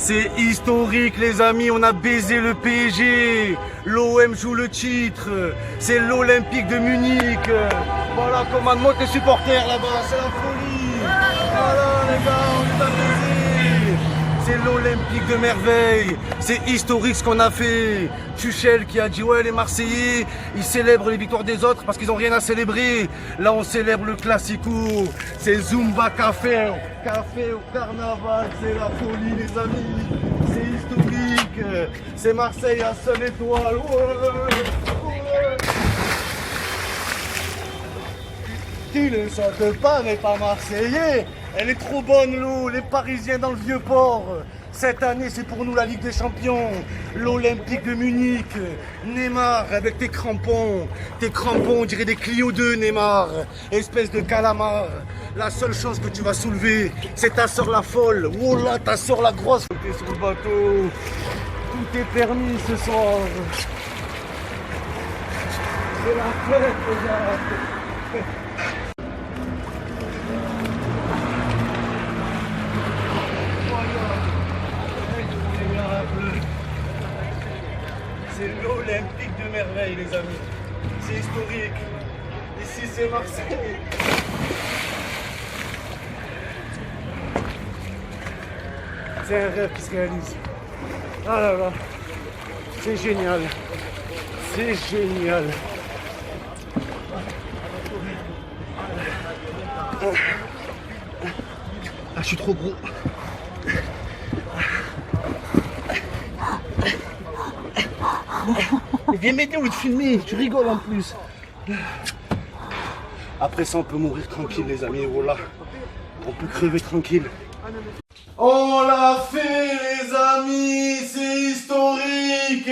C'est historique les amis, on a baisé le PSG. L'OM joue le titre. C'est l'Olympique de Munich. Voilà comment montent les supporters là-bas, c'est la folie. Voilà les gars, on est amusés. C'est l'Olympique de merveille. C'est historique ce qu'on a fait. Tuchel qui a dit ouais les Marseillais, ils célèbrent les victoires des autres parce qu'ils n'ont rien à célébrer. Là on célèbre le Classico. C'est Zumba Café. Café au carnaval, c'est la folie les amis. C'est historique. C'est Marseille à seule étoile. Ouais. Tu ne sautes pas mais pas Marseillais. Elle est trop bonne l'eau, les Parisiens dans le Vieux-Port. Cette année, c'est pour nous la Ligue des Champions, l'Olympique de Munich. Neymar, avec tes crampons, on dirait des Clio 2, Neymar. Espèce de calamar. La seule chose que tu vas soulever, c'est ta sœur la folle. Oh là, ta sœur la grosse. T'es sur le bateau. Tout est permis ce soir. C'est la fête, les gars. C'est l'Olympique de merveille les amis. C'est historique. Ici c'est Marseille. C'est un rêve qui se réalise. Ah là là. C'est génial. C'est génial. Ah, je suis trop gros. Mais viens m'aider ou te filmer, tu rigoles en plus. Après ça on peut mourir tranquille les amis, voilà. On peut crever tranquille. On l'a fait les amis, c'est historique.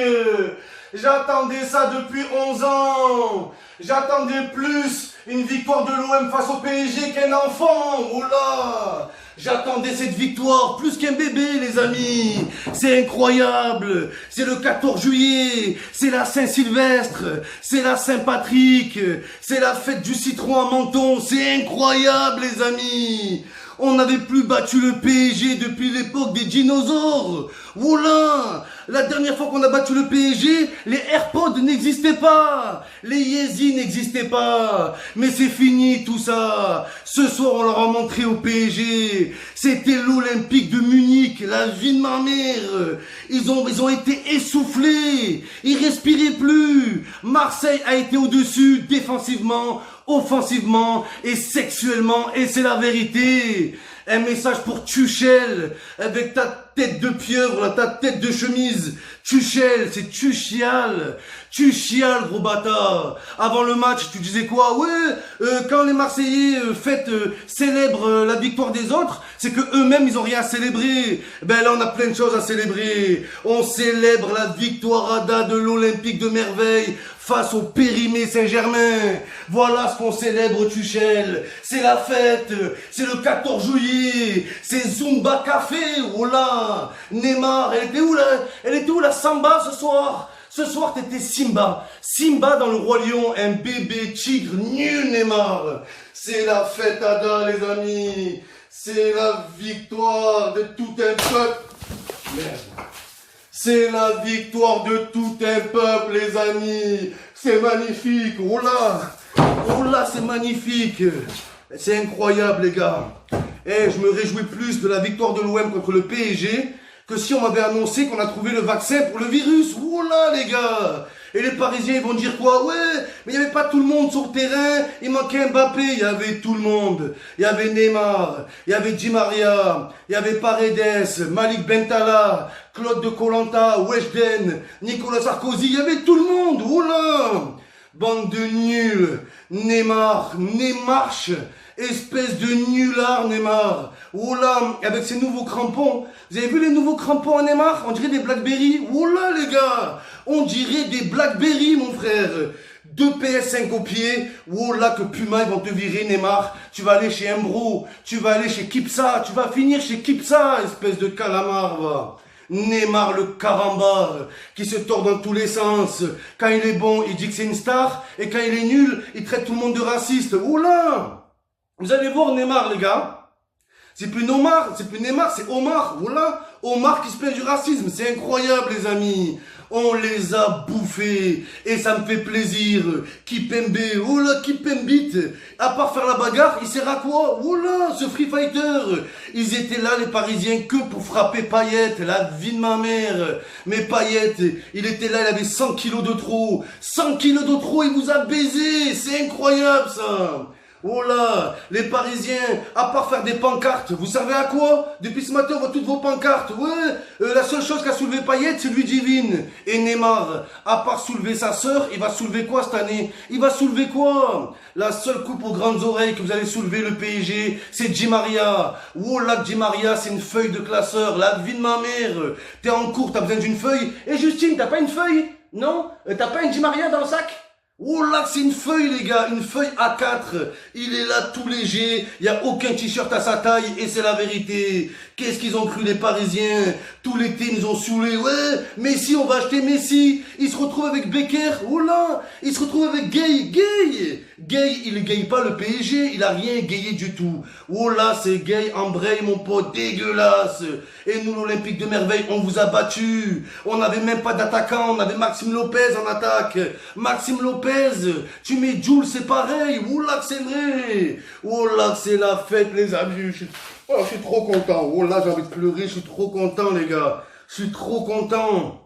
J'attendais ça depuis 11 ans. J'attendais plus une victoire de l'OM face au PSG qu'un enfant. Oula. J'attendais cette victoire plus qu'un bébé les amis. C'est incroyable. C'est le 14 juillet. C'est la Saint-Sylvestre. C'est la Saint-Patrick. C'est la fête du citron à Menton. C'est incroyable les amis. On n'avait plus battu le PSG depuis l'époque des dinosaures. Voilà. La dernière fois qu'on a battu le PSG, les AirPods n'existaient pas. Les Yeezy n'existaient pas. Mais c'est fini tout ça. Ce soir, on leur a montré au PSG. C'était l'Olympique de Munich, la vie de ma mère. Ils ont été essoufflés. Ils respiraient plus. Marseille a été au-dessus défensivement, offensivement et sexuellement. Et c'est la vérité. Un message pour Tuchel, avec ta tête de pieuvre, là, ta tête de chemise. Tuchel, c'est Tuchial. Tuchial, gros bâtard. Avant le match, tu disais quoi? Ouais, quand les Marseillais célèbrent la victoire des autres, c'est que eux-mêmes, ils ont rien à célébrer. Ben là, on a plein de choses à célébrer. On célèbre la victoire Ada de l'Olympique de merveille face au Périmé Saint-Germain. Voilà ce qu'on célèbre, Tuchel. C'est la fête. C'est le 14 juillet. C'est Zumba Café. Oh là. Neymar, elle était où là? Elle était où la samba ce soir? Ce soir, t'étais Simba. Simba dans le Roi Lion, un bébé tigre nul, Neymar. C'est la fête Ada, les amis. C'est la victoire de tout un peuple. Merde. C'est la victoire de tout un peuple, les amis. C'est magnifique. Oh là, c'est magnifique. C'est incroyable, les gars. Et je me réjouis plus de la victoire de l'OM contre le PSG que si on m'avait annoncé qu'on a trouvé le vaccin pour le virus. Oh là, les gars. Et les Parisiens, ils vont dire quoi? Ouais, mais il n'y avait pas tout le monde sur le terrain. Il manquait Mbappé. Il y avait tout le monde. Il y avait Neymar. Il y avait Di Maria. Il y avait Paredes, Malik Bentala, Claude de Colanta, Weshden, Nicolas Sarkozy. Il y avait tout le monde. Oh là. Bande de nuls. Neymar. Espèce de nulard, Neymar. Oh là, avec ses nouveaux crampons. Vous avez vu les nouveaux crampons à Neymar? On dirait des Blackberry. Oh là, les gars. On dirait des Blackberry, mon frère. 2 PS5 au pied. Oh là, que Puma, ils vont te virer, Neymar. Tu vas aller chez Embro. Tu vas aller chez Kipsa. Tu vas finir chez Kipsa, espèce de calamar, va. Neymar, le carambar, qui se tord dans tous les sens. Quand il est bon, il dit que c'est une star. Et quand il est nul, il traite tout le monde de raciste. Oh là. Vous allez voir Neymar, les gars. C'est plus Neymar, c'est Omar. Voilà. Omar qui se plaint du racisme, c'est incroyable les amis. On les a bouffés et ça me fait plaisir. Kipembe, oh là, Kipembit. À part faire la bagarre, il sert à quoi? Oh là, ce Free Fighter. Ils étaient là les Parisiens que pour frapper Payet, la vie de ma mère. Mais Payet, il était là, il avait 100 kilos de trop. 100 kilos de trop, il vous a baisé. C'est incroyable ça. Oh là, les Parisiens, à part faire des pancartes, vous savez à quoi? Depuis ce matin, on voit toutes vos pancartes. Ouais, la seule chose qu'a soulevé Payet, c'est Ludivine. Et Neymar, à part soulever sa sœur, il va soulever quoi cette année? Il va soulever quoi? La seule coupe aux grandes oreilles que vous allez soulever le PSG, c'est Di Maria. Oh là, Di Maria, c'est une feuille de classeur. La vie de ma mère. T'es en cours, t'as besoin d'une feuille. Et Justine, t'as pas une feuille? Non? T'as pas une Di Maria dans le sac? Oh là, c'est une feuille les gars, une feuille A4. Il est là tout léger, il n'y a aucun t-shirt à sa taille et c'est la vérité. Qu'est-ce qu'ils ont cru les Parisiens? Tout l'été ils nous ont saoulés. Ouais, Messi, on va acheter Messi. Il se retrouve avec Becker. Oh là, il se retrouve avec Gay. Gay, il ne gaye pas le PSG, il a rien gayé du tout. Oh là, c'est Gay, embraye mon pote, dégueulasse. Et nous, l'Olympique de Merveille, on vous a battu. On n'avait même pas d'attaquant, on avait Maxime Lopez en attaque. Maxime Lopez, tu mets Jules, c'est pareil. Oh là, c'est vrai. Oh là, c'est la fête, les amis. Je suis trop content. Oh là, j'ai envie de pleurer, je suis trop content, les gars. Je suis trop content.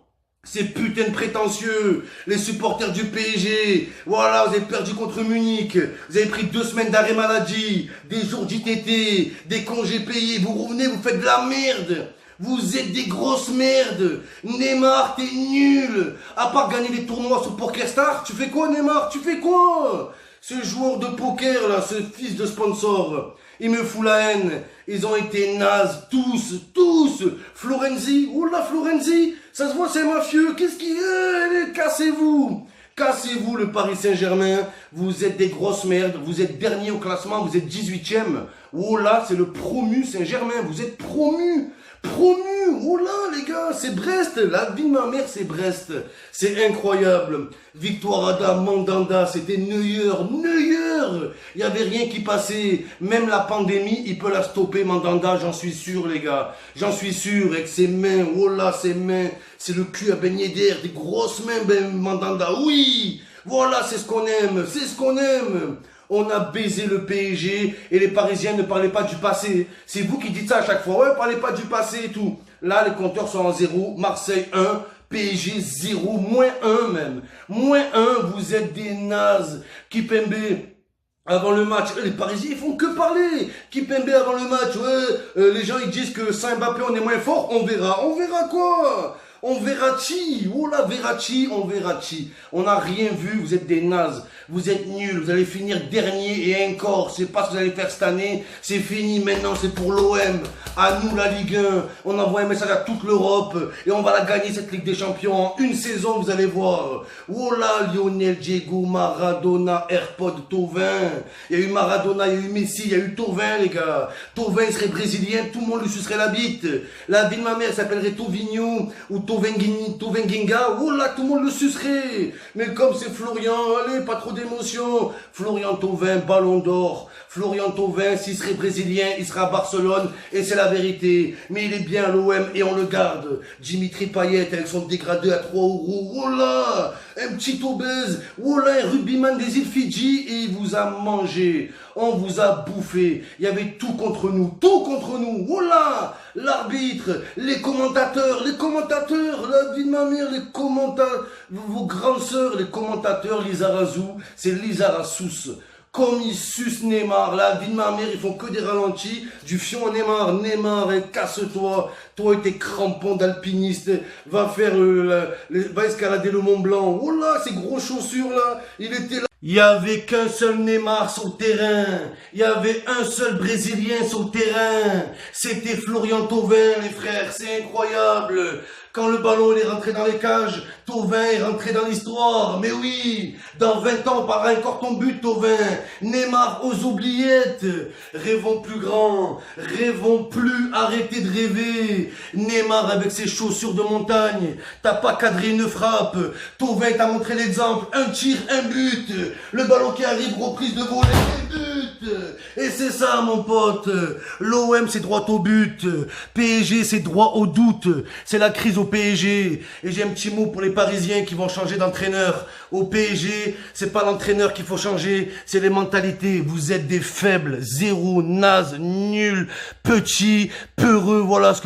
Ces putains de prétentieux, les supporters du PSG, voilà, vous avez perdu contre Munich, vous avez pris 2 semaines d'arrêt maladie, des jours d'ITT, des congés payés, vous revenez, vous faites de la merde. Vous êtes des grosses merdes. Neymar, t'es nul. À part gagner des tournois sur PokerStars, tu fais quoi Neymar? Tu fais quoi? Ce joueur de poker là, ce fils de sponsor, il me fout la haine. Ils ont été nazes, tous. Florenzi, oh là Florenzi, ça se voit c'est mafieux. Qu'est-ce qu'il est? Cassez-vous. Cassez-vous le Paris Saint-Germain. Vous êtes des grosses merdes. Vous êtes dernier au classement, vous êtes 18e. Oh là, c'est le promu Saint-Germain. Vous êtes promu. Oh là les gars, c'est Brest, la vie de ma mère c'est Brest, c'est incroyable. Victoire Ada, Mandanda, c'était Neuer, il n'y avait rien qui passait, même la pandémie, il peut la stopper Mandanda, j'en suis sûr les gars, j'en suis sûr, avec ses mains, oh là ses mains, c'est le cul à baigner d'air, des grosses mains ben, Mandanda, oui, voilà c'est ce qu'on aime. On a baisé le PSG et les Parisiens ne parlaient pas du passé. C'est vous qui dites ça à chaque fois. Ouais, parlez pas du passé et tout. Là, les compteurs sont en 0. Marseille 1, PSG 0, moins 1 même. Moins 1, vous êtes des nazes. Kipembe, avant le match, les Parisiens ils font que parler. Kipembe avant le match, ouais, les gens ils disent que sans Mbappé on est moins fort. On verra quoi? On Verratti, oh là Verratti, on Verratti. On n'a rien vu, vous êtes des nazes, vous êtes nuls, vous allez finir dernier et encore. C'est pas ce que vous allez faire cette année, c'est fini maintenant, c'est pour l'OM. À nous la Ligue 1, on envoie un message à toute l'Europe et on va la gagner cette Ligue des Champions en une saison, vous allez voir. Oh là Lionel, Diego, Maradona, AirPod, Thauvin. Il y a eu Maradona, il y a eu Messi, il y a eu Thauvin les gars. Thauvin il serait brésilien, tout le monde lui sucerait la bite. La vie de ma mère s'appellerait Tauvinho ou Tauvenginga, oh là, tout le monde le sucerait. Mais comme c'est Florian, allez, pas trop d'émotion. Florian Thauvin, ballon d'or. Florian Thauvin, s'il serait brésilien, il serait à Barcelone, et c'est la vérité. Mais il est bien à l'OM, et on le garde. Dimitri Payet, avec son dégradé à 3 euros, oh là, un petit obèse, oh là, un rugbyman des îles Fidji, et il vous a mangé. On vous a bouffé. Il y avait tout contre nous, oh là, l'arbitre, les commentateurs, la vie de ma mère, les commentateurs, vos grandes sœurs, les commentateurs, Lisa Razou, c'est Lisa Rassous. Comme ils sucent Neymar, la vie de ma mère, ils font que des ralentis, du fion à Neymar, hein, casse-toi, toi et tes crampons d'alpiniste, va escalader le Mont Blanc, oh là, ces gros chaussures là, il était là. Il n'y avait qu'un seul Neymar sur le terrain. Il y avait un seul Brésilien sur le terrain. C'était Florian Thauvin, les frères. C'est incroyable. Quand le ballon il est rentré dans les cages, Thauvin est rentré dans l'histoire. Mais oui, dans 20 ans, on parlera encore ton but, Thauvin. Neymar aux oubliettes. Rêvons plus grand. Rêvons plus. Arrêtez de rêver. Neymar avec ses chaussures de montagne. T'as pas cadré une frappe. Thauvin t'a montré l'exemple. Un tir, un but. Le ballon qui arrive, reprise de volée. Et c'est ça, mon pote. L'OM, c'est droit au but. PSG, c'est droit au doute. C'est la crise au PSG. Et j'ai un petit mot pour les Parisiens qui vont changer d'entraîneur. Au PSG, c'est pas l'entraîneur qu'il faut changer, c'est les mentalités. Vous êtes des faibles, zéro, naze, nuls, petits, peureux, voilà ce que